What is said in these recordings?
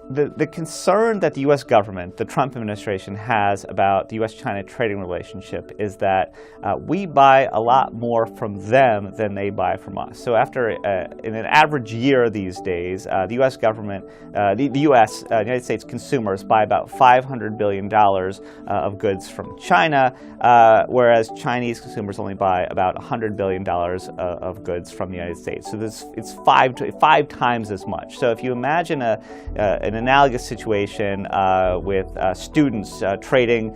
The concern that the U.S. government, the Trump administration, has about the U.S.-China trading relationship is that we buy a lot more from them than they buy from us. So after, in an average year these days, the U.S. government, the U.S., United States consumers buy about $500 billion of goods from China, whereas Chinese consumers only buy about $100 billion of goods from the United States. So it's five times as much. So if you imagine an analogous situation with students trading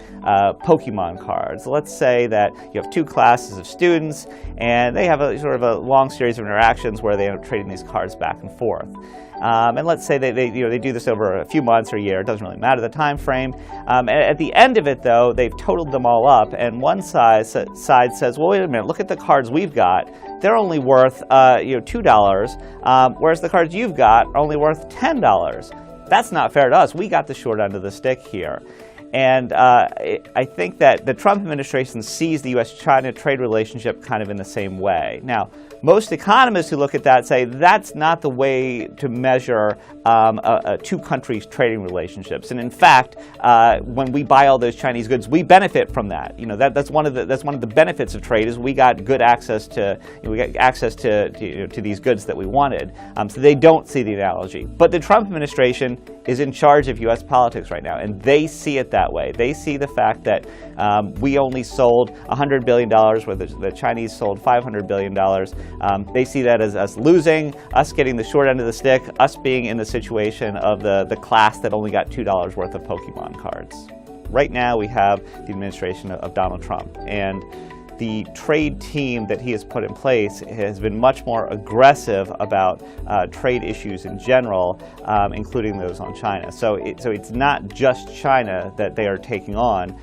Pokemon cards. Let's say that you have two classes of students and they have a sort of a long series of interactions where they are trading these cards back and forth. And let's say they do this over a few months or a year. It doesn't really matter the time frame. At the end of it, though, they've totaled them all up, and one side says, "Well, wait a minute. Look at the cards we've got. They're only worth $2, whereas the cards you've got are only worth $10. That's not fair to us. We got the short end of the stick here." And I think that the Trump administration sees the U.S.-China trade relationship kind of in the same way. Now, most economists who look at that say that's not the way to measure two countries' trading relationships. And in fact, when we buy all those Chinese goods, we benefit from that. You know, that's one of the benefits of trade is we got good access to to these goods that we wanted. So they don't see the analogy. But the Trump administration is in charge of U.S. politics right now, and they see it that way. They see the fact that we only sold $100 billion, where the Chinese sold $500 billion. They see that as us losing, us getting the short end of the stick, us being in the situation of the class that only got $2 worth of Pokemon cards. Right now we have the administration of Donald Trump, and the trade team that he has put in place has been much more aggressive about trade issues in general, including those on China. So it's not just China that they are taking on.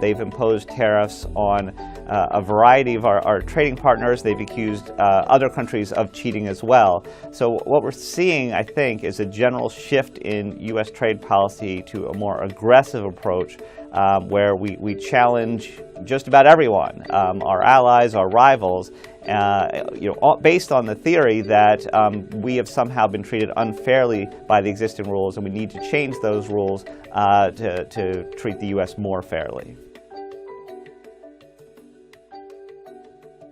They've imposed tariffs on a variety of our trading partners. They've accused other countries of cheating as well. So what we're seeing, I think, is a general shift in U.S. trade policy to a more aggressive approach where we challenge just about everyone, our allies, our rivals, based on the theory that we have somehow been treated unfairly by the existing rules, and we need to change those rules to treat the U.S. more fairly.